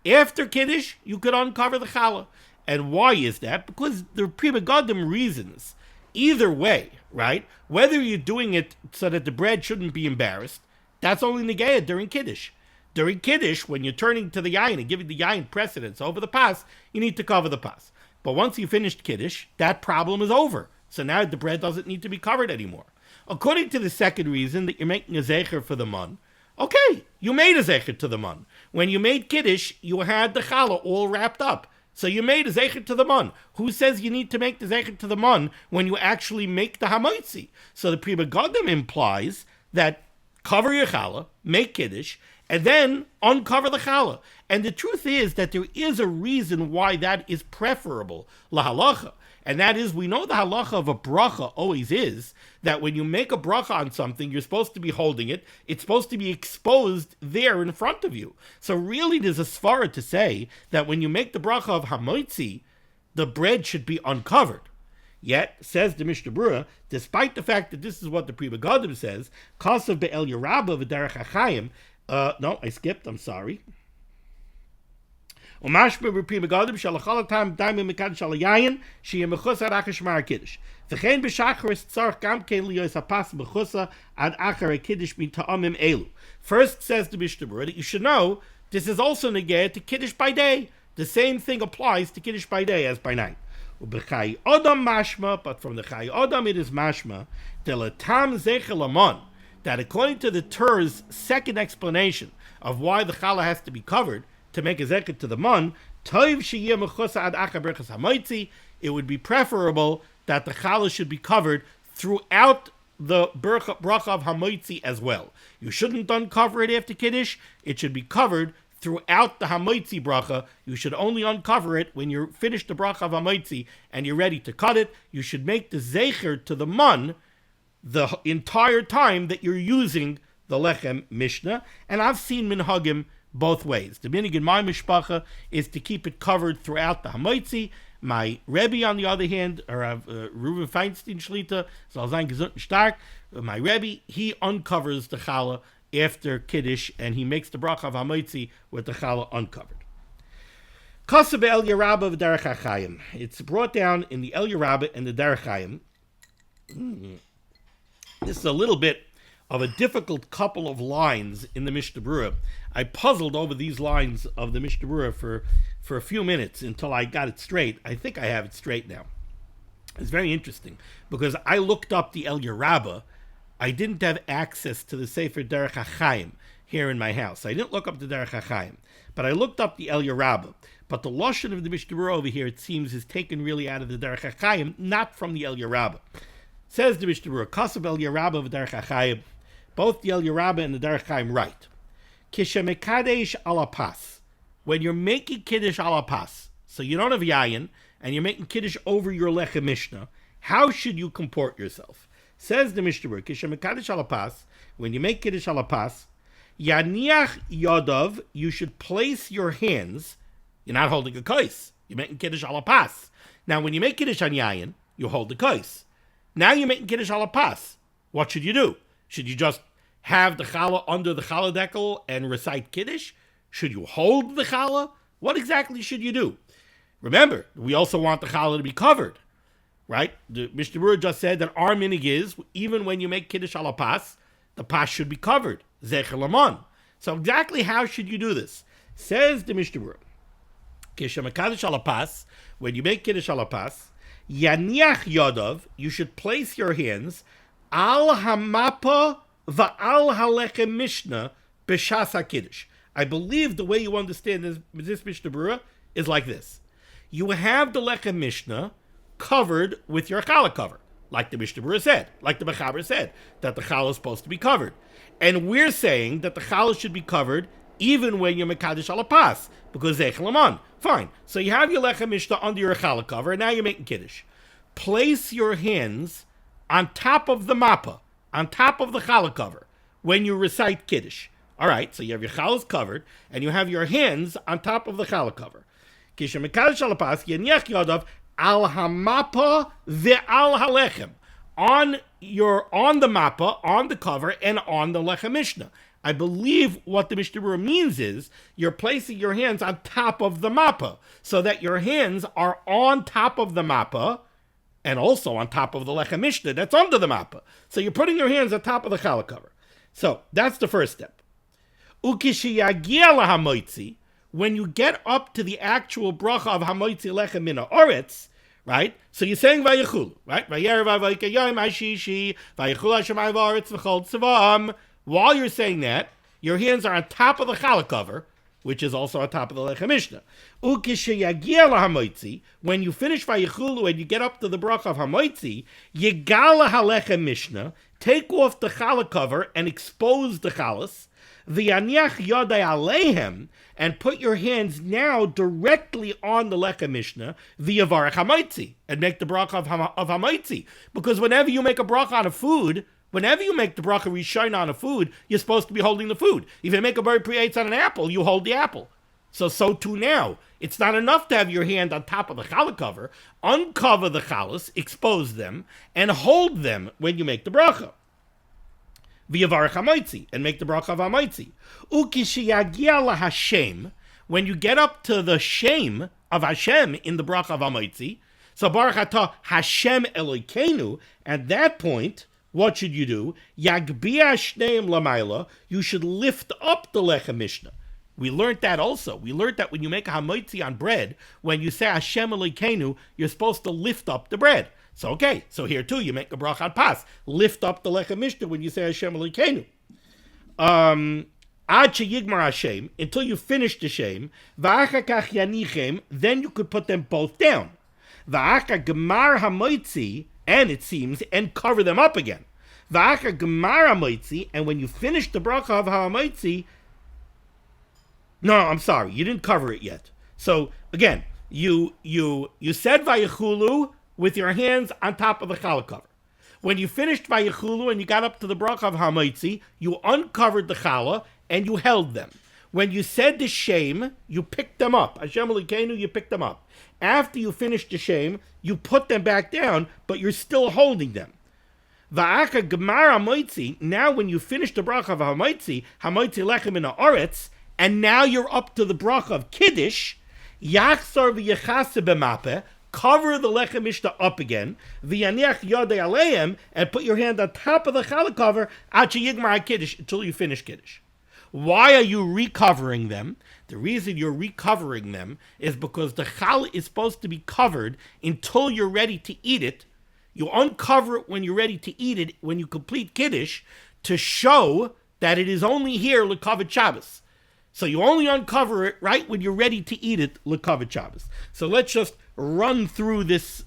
After kiddush, you could uncover the challah. And why is that? Because the Pri Megadim reasons, either way, right? Whether you're doing it so that the bread shouldn't be embarrassed, that's only negayah during kiddush. During kiddush, when you're turning to the yayin and giving the yayin precedence over the pas, you need to cover the pas. But once you finished kiddush, that problem is over. So now the bread doesn't need to be covered anymore. According to the second reason that you're making a zecher for the man, okay, you made a zecher to the man. When you made kiddush, you had the challah all wrapped up. So you made a zecher to the man. Who says you need to make the zecher to the man when you actually make the hamaitzi? So the Pri Megadim implies that cover your challah, make kiddush, and then uncover the challah. And the truth is that there is a reason why that is preferable, lahalacha. And that is, we know the halacha of a bracha always is that when you make a bracha on something, you're supposed to be holding it. It's supposed to be exposed there in front of you. So really there's a svara to say that when you make the bracha of hamoitzi, the bread should be uncovered. Yet, says the Mishnah Berurah, despite the fact that this is what the Pri Megadim says, kasav be'el yerabah v'derech hachayim, no, I skipped, I'm sorry. Umashma b'Pri Megadim shalachal tam daimim mekadosh al yayin sheyeh mechusar ad acher shmar kiddush. V'chein b'shacharis tzarich gam kein liyos hapas mechusar ad acher kiddush mita'amim elu. First, says the Mishnah Berurah, that you should know this is also negayah to kiddush by day. The same thing applies to kiddush by day as by night. Ubechai Adam mashma, but from the Chai Adam it is mashma delatam zeichel amon, that according to the Torah's second explanation of why the challah has to be covered to make a zecher to the man, toiv sheyeh mechusa ad acher berachas hamoitzi, it would be preferable that the challah should be covered throughout the bracha of hamoitzi as well. You shouldn't uncover it after kiddush; it should be covered throughout the hamoitzi bracha. You should only uncover it when you're finished the bracha of hamoitzi and you're ready to cut it. You should make the zecher to the man the entire time that you're using the lechem Mishnah. And I've seen minhagim both ways. The minig in my mishpacha is to keep it covered throughout the hamoitzi. My Rebbe, on the other hand, or Reuven Feinstein Shlita, soll sein gesund und stark. My Rebbe, he uncovers the challah after kiddush, and he makes the bracha of hamoitzi with the challah uncovered. Kasav El Yerabah v'Derech HaChaim. It's brought down in the El Yerabah and the Derech HaChaim. This is a little bit of a difficult couple of lines in the Mishnah Berurah. I puzzled over these lines of the Mishnah Berurah for a few minutes until I got it straight. I think I have it straight now. It's very interesting because I looked up the El Yerabah. I didn't have access to the Sefer Derech HaChaim here in my house. I didn't look up the Derech HaChaim, but I looked up the El Yerabah. But the lashon of the Mishnah Berurah over here, it seems, is taken really out of the Derech HaChaim, not from the El Yerabah. Says the Mishnah Berurah, Kasav El Yerabah v'Derech HaChaim. Both the El Yerabah and the Derech HaChaim write, Kishemekadesh alapas. When you're making kiddush alapas, so you don't have yayin, and you're making kiddush over your lechem Mishnah, how should you comport yourself? Says the Mishnah Berurah, Kishemekadesh alapas, when you make kiddush alapas, Yaniach yadav, you should place your hands. You're not holding a kais. You're making kiddush alapas. Now, when you make kiddush on yayin, you hold the kais. Now you're making Kiddush ala pas. What should you do? Should you just have the challah under the challah dekel and recite Kiddush? Should you hold the challah? What exactly should you do? Remember, we also want the challah to be covered, right? The Mishnah Berurah just said that our minig is, even when you make Kiddush ala pas, the pas should be covered. Zecher lamon. So exactly how should you do this? Says the Mishnah Berurah, Kishamakadosh ala pas, when you make Kiddush ala pas, yaniach yadav, you should place your hands al hamapa va'al halechem mishnah b'shas HaKiddush. I believe the way you understand this Mishnah Berurah is like this. You have the lechem mishnah covered with your challah cover, like the Mishnah Berurah said, like the Mechaber said, that the challah is supposed to be covered. And we're saying that the challah should be covered even when you're mekadosh ala pas, because zeich laman. Fine. So you have your lechem mishnah under your challah cover, and now you're making Kiddush. Place your hands on top of the mappa, on top of the challah cover, when you recite Kiddush. All right, so you have your challahs covered, and you have your hands on top of the challah cover. Kisha mekadosh ala pas yeniach yadav al hamapa ve'al halechem, on the mappa, on the cover, and on the lechem mishnah. I believe what the Mishnah Berurah means is you're placing your hands on top of the mappa, so that your hands are on top of the mappa, and also on top of the lechem mishnah that's under the mappa. So you're putting your hands on top of the challah cover. So that's the first step. Ukishiyagia lahamoitzi, when you get up to the actual bracha of hamoitzi lechem min haaretz, right? So you're saying vayechulu, right? Vayerev vayikayim hashishi vayechulu hashemayim v'haaretz v'chol tzevam. While you're saying that, your hands are on top of the challah cover, which is also on top of the lechem mishnah. Ukishiyagia lahamoitzi, when you finish vayechulu and you get up to the bracha of hamoitzi, yigala halechem mishnah, take off the challah cover and expose the chalas. V'yaniach yodai aleihem, and put your hands now directly on the lechem mishnah v'yavarech hamoitzi, and make the bracha of hamoitzi. Because whenever you make a bracha on a food, whenever you make the bracha rishon on a food, you're supposed to be holding the food. If you make a bari pri on an apple, you hold the apple. So too now. It's not enough to have your hand on top of the challah cover. Uncover the chalas, expose them, and hold them when you make the bracha. V'yavarech hamoitzi, and make the bracha of hamoitzi. Ukishiyagia lahashem, when you get up to the shem of Hashem in the bracha of hamoitzi, so baruch atah Hashem Elokeinu, at that point, what should you do? Yagbia shneim lamayla, you should lift up the lechem mishnah. We learned that also. We learned that when you make a hamoitzi on bread, when you say Hashem Elokeinu, you're supposed to lift up the bread. So here too, you make a bracha on pas. Lift up the lechem mishnah when you say Hashem Elokeinu. Ad sheyigmar Hashem, until you finish the shem. V'achar kach yanichem, then you could put them both down. V'achar gemar hamoitzi, and it seems, and cover them up again. V'achar gemar hamoitzi, and when you finish the bracha of hamoitzi, no, I'm sorry, you didn't cover it yet. So again, you said vayechulu with your hands on top of the challah cover. When you finished vayechulu and you got up to the bracha of hamoitzi, you uncovered the challah and you held them. When you said the shem, you picked them up. Hashem Elokeinu, you picked them up. After you finished the shem, you put them back down, but you're still holding them. Va'aka gemar hamoitzi, now when you finish the bracha of hamoitzi lechem min haaretz, and now you're up to the bracha of Kiddush, yachzor v'yechase b'mapeh, cover the lechem mishnah up again, v'yaniach yodei aleihem, and put your hand on top of the challah cover, ad sheyigmar Kiddush, until you finish Kiddush. Why are you recovering them? The reason you're recovering them is because the challah is supposed to be covered until you're ready to eat it. You uncover it when you're ready to eat it, when you complete Kiddush, to show that it is only here l'kavod Shabbos. So you only uncover it right when you're ready to eat it l'kavod Shabbos. So let's just run through this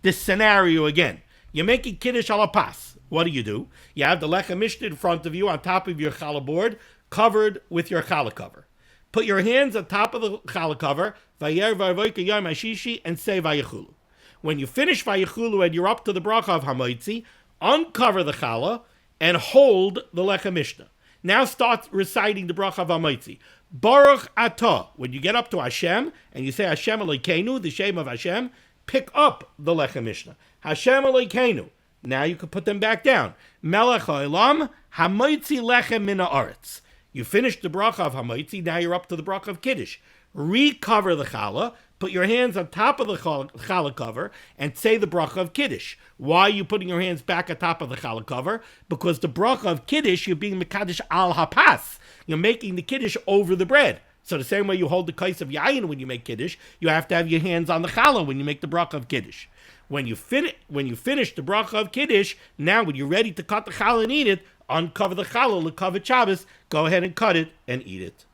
scenario again. You're making Kiddush ala pas. What do? You have the lechem mishnah in front of you on top of your challah board, covered with your challah cover. Put your hands on top of the challah cover, vayer vayvoika yom hashishi, and say vayechulu. When you finish vayechulu and you're up to the bracha of hamoitzi, uncover the challah and hold the lechem mishnah. Now start reciting the bracha of hamoitzi. Baruch atah. When you get up to Hashem and you say Hashem Elokeinu, the shem of Hashem, pick up the Lechem Mishnah. Hashem Elokeinu. Now you can put them back down. Melech ha'olam, hamoitzi lechem min ha'aretz. You finished the bracha of hamoitzi, now you're up to the bracha of Kiddush. Recover the challah, put your hands on top of the challah cover, and say the bracha of Kiddush. Why are you putting your hands back on top of the challah cover? Because the bracha of Kiddush, you're being mekadesh al hapas. You're making the Kiddush over the bread. So the same way you hold the kais of yayin when you make Kiddush, you have to have your hands on the challah when you make the bracha of Kiddush. When you finish the bracha of Kiddush, now when you're ready to cut the challah and eat it, uncover the challah, l'kavod Shabbos, go ahead and cut it and eat it.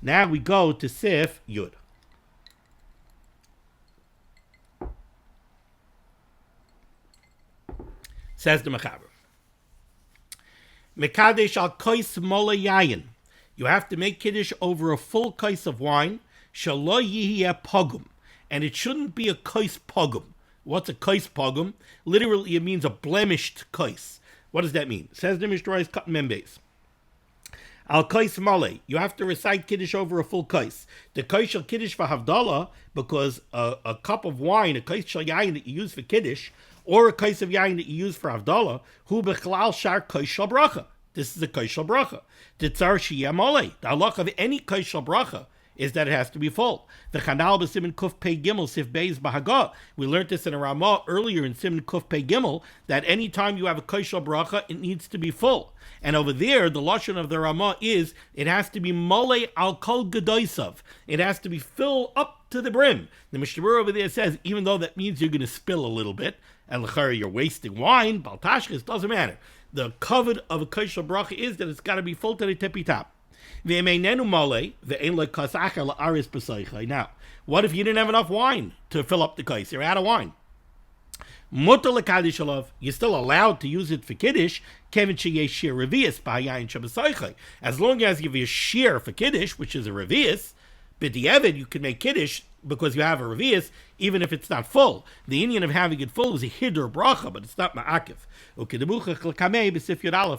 Now we go to Sif Yud. Says the Mechaber. Mekadesh al kais mola yayin. You have to make Kiddush over a full kais of wine, shalo yihiyeh pogum, and it shouldn't be a kais pogum. What's a kais pogum? Literally, it means a blemished kais. What does that mean? Says the Mishnah Berurah cut members. Al kais male. You have to recite Kiddush over a full kais. The kais shel Kiddush for Havdalah, because a cup of wine, a kais shel yayin that you use for Kiddush, or a kais of yayin that you use for Havdalah, hu bechlal shar kais shel bracha. This is a kais shel bracha. The tzar shiyeh male. The halach of any kais shel bracha is that it has to be full. The Chanal b'Siman Kuf Pei Gimel Sif Beis Bahagah. We learned this in a Ramah earlier in Siman Kuf Pei Gimel, that any time you have a kais shel bracha, it needs to be full. And over there, the lashon of the Ramah is it has to be mole al kol gedoisav. It has to be filled up to the brim. The Mishnah Berurah over there says, even though that means you're going to spill a little bit, and l'chara you're wasting wine, baltashkes, doesn't matter. The covet of a kais shel bracha is that it's got to be full to the tippy top. Now, what if you didn't have enough wine to fill up the kais? You're out of wine. You're still allowed to use it for Kiddush, as long as you have a shear for Kiddush, which is a revius, but the Evid, you can make Kiddush because you have a revius, even if it's not full. The Indian of having it full is a hiddur bracha, but it's not ma'akiv.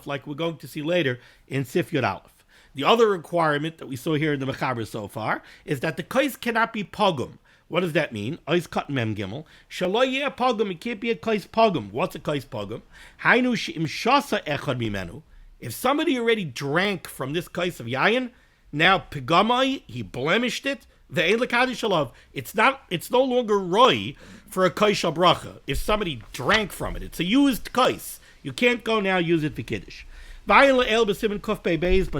Like we're going to see later in Sif Yud Aleph. The other requirement that we saw here in the Mechaber so far is that the kais cannot be pogum. What does that mean? Ois cut mem gimel. Shaloyeh pogum. It can't be a kais pogum. What's a kais pogum? Hainu she'im shasa echad mimenu. If somebody already drank from this kais of yayin, now pigamai, he blemished it. The ein lekadish alav. It's no longer roy for a kais shel bracha. If somebody drank from it, it's a used kais. You can't go now use it for Kiddush. But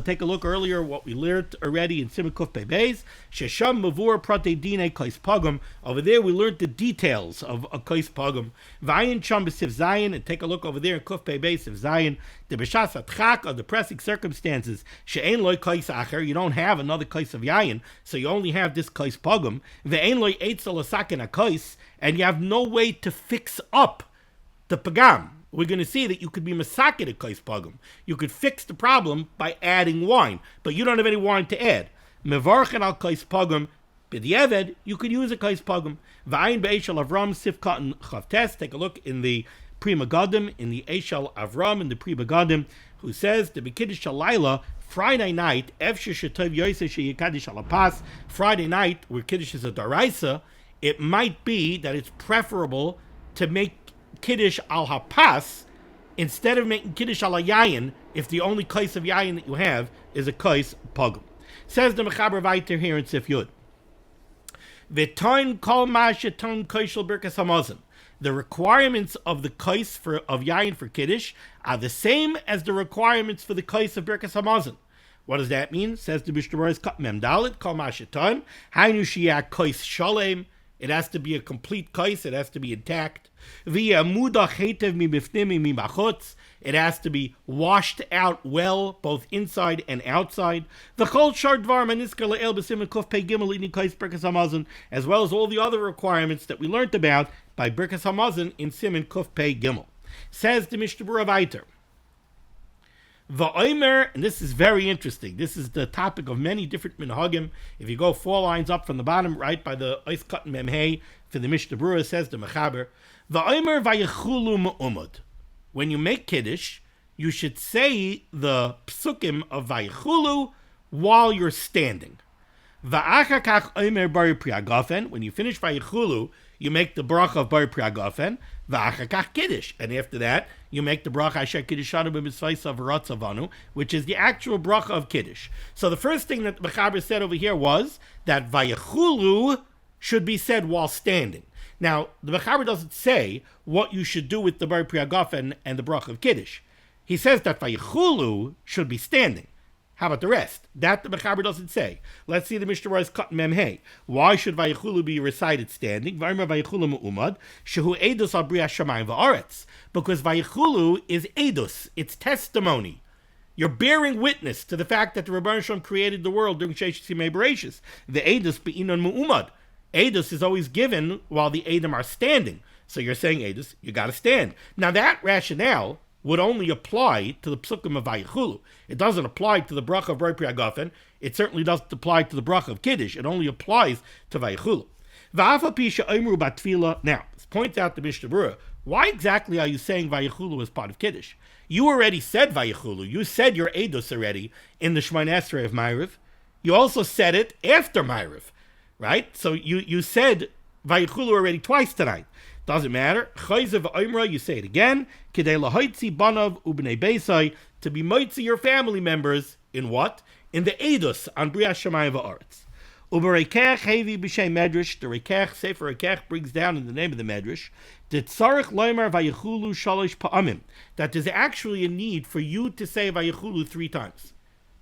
take a look earlier what we learned already in Siman Kuf Pei Beis. Shesham mavur prate dine kais pogum. Over there we learned the details of a kais pogum. Vayin cham b'sif zayin, and take a look over there in Kuf Pei Beis of zayin. The b'shas atchak of the pressing circumstances. She'ein loy kais acher. You don't have another kais of yayin, so you only have this kais pogum. Ve'ein loy eitzel asakin a kais, and you have no way to fix up the pagam. We're going to see that you could be masaket at kais pogum. You could fix the problem by adding wine, but you don't have any wine to add. Mevarchen al kais pogum, b'di'eved, you could use a kais pogum. V'ayin be'eshel avram sifkat and chavtes. Take a look in the Pri Megadim, in the Eshel Avram, in the Pri Megadim, who says the B'Kiddush Shalayla, Friday night, Efshe Shetov Yosef Sheyikadish Alapas, Friday night, where Kiddush is a daraisa, it might be that it's preferable to make Kiddush al hapas instead of making Kiddush al yayin if the only kais of yayin that you have is a kais pogum. Says the Mechaber Vayter here in Sif Yud. V'toin kol ma sheton kaishel birkas hamazon. The requirements of the kais of yayin for Kiddush are the same as the requirements for the kais of birkas hamazon. What does that mean? Says the Mishnah Berurah cut mem dalet kol ma sheton hainu sheyah kais shalem. It has to be a complete kais. It has to be intact. It has to be washed out well, both inside and outside. As well as all the other requirements that we learned about by Birkas Hamazon in Siman Kuf Pei Gimel. Says the Mishnah Berurah Vayter. Va'omer, and this is very interesting. This is the topic of many different minhagim. If you go 4 lines up from the bottom, right by the Ois Kat Memhei, for the Mishnah Berurah, says the Mechaber, Va'omer vayechulu me'umad. When you make Kiddush, you should say the psukim of vayechulu while you're standing. Va'achakach omer bari priagafen. When you finish vayechulu, you make the bracha of Bar Priagofen, v'achakach Kiddush. And after that, you make the bracha Asher Kiddishanu b'mitzvayis avarot zavanu, which is the actual bracha of Kiddush. So the first thing that the Mechaber said over here was that Vayechulu should be said while standing. Now, the Mechaber doesn't say what you should do with the Bar Priagofen and the bracha of Kiddush. He says that Vayechulu should be standing. How about the rest? That the Mechaber doesn't say. Let's see the Mishnah Berurah's cut memhei. Why should Vayechulu be recited standing? Vayechulu mu'umad, shehu edus al bria shamayim va'aretz. Because Vayechulu is edus, it's testimony. You're bearing witness to the fact that the Rebbeinu Shalom created the world during Sheish Yimei Bereishis. The edus be'inon mu'umad. Edus is always given while the Edom are standing. So you're saying edus, you got to stand. Now that rationale would only apply to the psukim of Vayechulu. It doesn't apply to the bracha of Bar Priagofen. It certainly doesn't apply to the bracha of Kiddush. It only applies to Vayechulu. Now, this points out the Mishnah Berurah. Why exactly are you saying Vayechulu is part of Kiddush? You already said Vayechulu. You said your Eidos already in the Shemona Esrei of Ma'ariv. You also said it after Ma'ariv, right? So you said Vayechulu already twice tonight. Doesn't matter. Chayzev Oimra, you say it again. Kidei lahoitzi banav ubnei beisai, to be moitzi your family members in what? In the Eidos on Bria Shamayim va'aretz. Uberekech hevi b'shem medrash. The Rekech, Sefer Rekech, brings down in the name of the medrash that tzarich loimer vayechulu shalosh pa'amim, that there's actually a need for you to say vayechulu 3 times.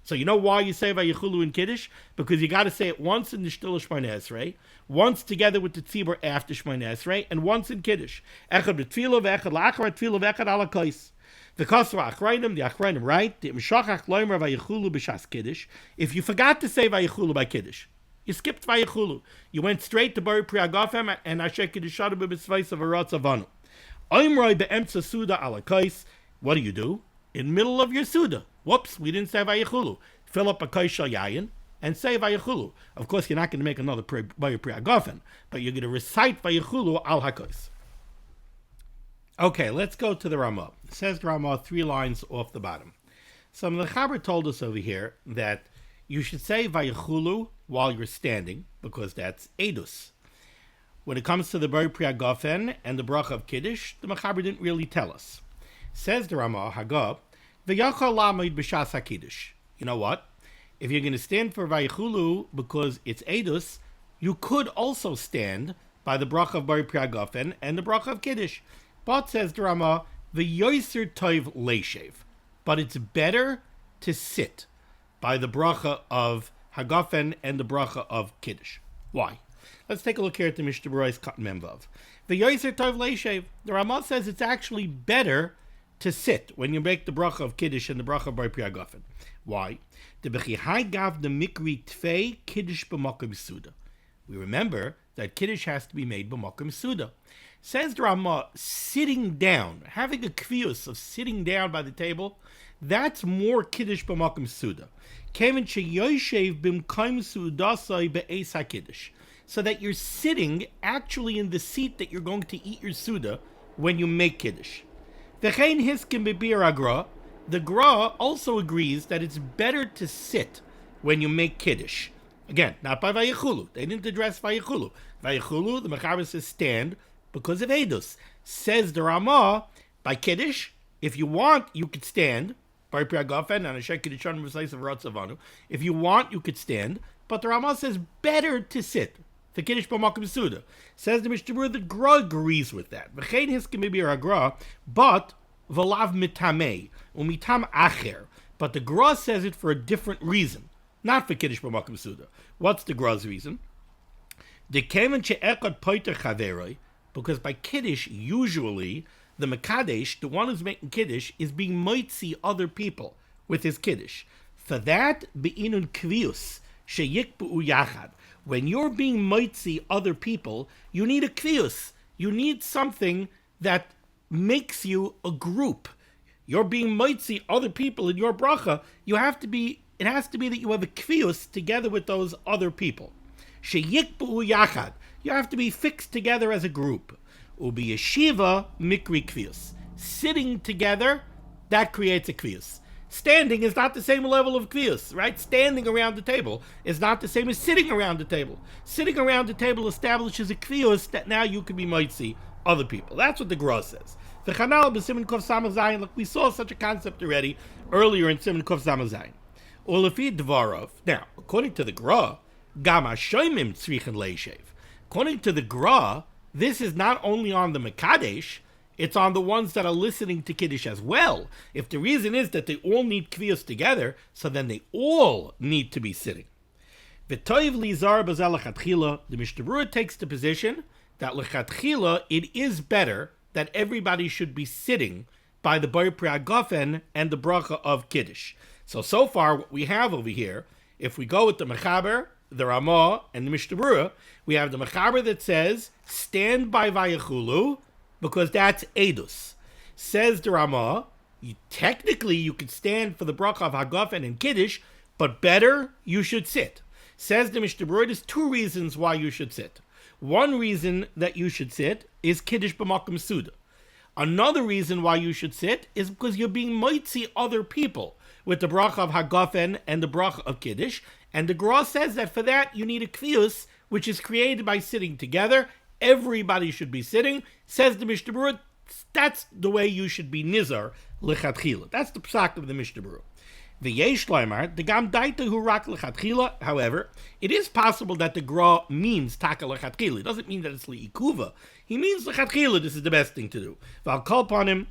So you know why you say Vayechulu in Kiddush? Because you got to say it once in the Shtil Shemona Esrei, once together with the Tzibur after Shemona Esrei, and once in Kiddush. Echad b'tfilo, v'echad la'achar tfilo, v'echad ala kais. The Achrayim write, the Meshachach loimer Vayechulu b'shas Kiddush. If you forgot to say Vayechulu by Kiddush, you skipped Vayechulu. You went straight to Bar Priagofen and Asher Kiddishanu b'mitzvayis avarot zavanu. Oimroi be'emtza suda ala kais. What do? In middle of your Suda. Whoops, we didn't say Vayechulu. Fill up a Kaishal Yayin and say Vayechulu. Of course, you're not going to make another Bar Priagofen, but you're going to recite Vayechulu al HaKos. Okay, let's go to the Ramah. It says the Ramah 3 lines off the bottom. So the Chaber told us over here that you should say Vayechulu while you're standing, because that's Edus. When it comes to the Bar Priagofen and the Bracha of Kiddush, the Mechaber didn't really tell us. Says the Ramah Hagab, V'yachal lamid b'shas HaKiddush. You know what? If you're going to stand for Vayechulu because it's Edus, you could also stand by the bracha of Bar Priagofen and the bracha of Kiddush. But, says the Ramah, V'yoser tov leishev. But it's better to sit by the bracha of Hagafen and the bracha of Kiddush. Why? Let's take a look here at the Mishnah Berurah's Kat Memvav. V'yoser tov leishev. The Ramah says it's actually better to sit when you make the bracha of Kiddush and the bracha of Bar Priagofen. Why? The b'chihai gav the mikri tfei Kiddush b'makom suda. We remember that Kiddush has to be made b'makom suda. Says the Ramah, sitting down, having a kvius of sitting down by the table, that's more Kiddush b'makom suda. Kevin sheyoyshev b'mkaim sudasai be'es HaKiddush. So that you're sitting actually in the seat that you're going to eat your suda when you make Kiddush. The Gra also agrees that it's better to sit when you make Kiddush. Again, not by Vayechulu. They didn't address Vayechulu. Vayechulu, the Mechaber says stand because of Edus. Says the Ramah, by Kiddush, if you want, you could stand. Bar Priagofen and Asher Kiddishanu b'mitzvayis avarot zavanu. If you want, you could stand. But the Ramah says better to sit. The Kiddush b'makom suda. Says the Mishnah Berurah, the Gra agrees with that. V'chein hiskim b'bir Gra, but v'lav mitamei umitam acher. But the Gra says it for a different reason, not for Kiddush b'makom suda. What's the Gra's reason? The kemen she'echad poiter chaveroi, because by Kiddush usually the Mekadesh, the one who's making Kiddush, is being moitzi other people with his Kiddush. For that be'inun kvius sheyikbu yachad. When you're being moitzi other people, you need a kvius. You need something that makes you a group. You're being moitzi other people in your bracha. It has to be that you have a kvius together with those other people. Sheyikbu yachad. You have to be fixed together as a group. Ubi yeshiva mikri kvius. Sitting together, that creates a kvius. standing is not the same level of kviyus, right? Standing around the table is not the same as sitting around the table. Sitting around the table establishes a kviyus that now you can be moitzi other people. That's what the Gra says. The Chanal b'Siman Kuf Samach Zayin. Look, we saw such a concept already earlier in Siman Kuf Samach Zayin. Ulefi Dvarov. Now, according to the Gra, Gam HaShoimim tzrichen leishev. According to the Gra, this is not only on the Mekadesh, it's on the ones that are listening to Kiddush as well. If the reason is that they all need kviyos together, so then they all need to be sitting. V'toiv lizar b'zel lechatchila. The Mishnah Berurah takes the position that lechatchila it is better that everybody should be sitting by the Bar Priagofen and the bracha of Kiddush. So far what we have over here, if we go with the Mechaber, the Ramah, and the Mishnah Berurah, we have the Mechaber that says, stand by Vayachulu, because that's Edus. Says the Ramah, technically you could stand for the bracha of Hagafen and Kiddush, but better you should sit. Says the Mishnah Berurah, there's two reasons why you should sit. One reason that you should sit is Kiddush b'makom Suda. Another reason why you should sit is because you're being moitzi other people with the bracha of Hagafen and the bracha of Kiddush. And the Gra says that for that you need a kviyus, which is created by sitting together. Everybody should be sitting. Says the Mishnah Berurah, that's the way you should be nizar lechatchila. That's the psak of the Mishnah Berurah. The Yesh Loimar, the Gam Daita Hu Rak lechatchila. However, it is possible that the Gra means taka lechatchila. It doesn't mean that it's liikuva. He means lechatchila. This is the best thing to do. I'll call upon him.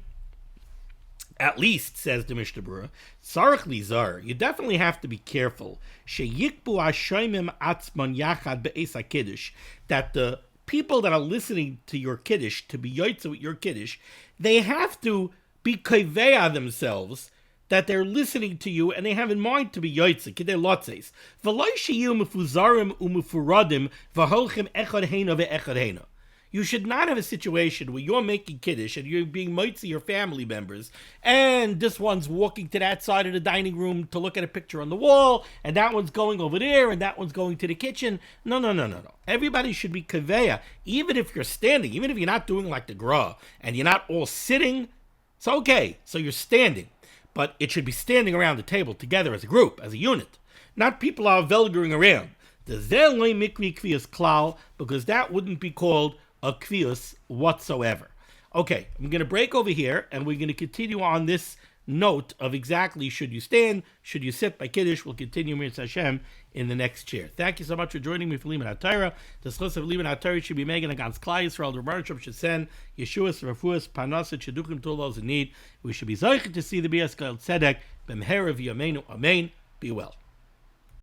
At least, says the Mishnah Berurah, Tzarech Lizar, you definitely have to be careful. Sheyikbu Hashoimim Atzman Yachad Be'es HaKiddush, that the people that are listening to your Kiddush, to be yoitza with your Kiddush, they have to be koveya themselves, that they're listening to you and they have in mind to be yoitza, kidei lotzes. V'loi sheyu mefuzarim umefuradim v'holchem echad heina ve'echad heina. You should not have a situation where you're making Kiddush and you're being moitzi your family members, and this one's walking to that side of the dining room to look at a picture on the wall, and that one's going over there, and that one's going to the kitchen. No. Everybody should be kaveya, even if you're standing, even if you're not doing like the Gra, and you're not all sitting, it's okay, so you're standing. But it should be standing around the table together as a group, as a unit. Not people are velgering around. The zeloi mikri kviyas klal, because that wouldn't be called a kviyus whatsoever. Okay, I'm going to break over here, and we're going to continue on this note of exactly should you stand, should you sit by Kiddush. We'll continue with Hashem in the next chair. Thank you so much for joining me for limud HaTorah. The schus of limud HaTorah should be making against Klal Yisrael. The Rebbe should send Yeshua's, Refuas, Parnasa, Sheduchim to those in need. We should be zeicher to see the Bias Kal Tzedek, B'mehera v'yameinu, Amen. Be well.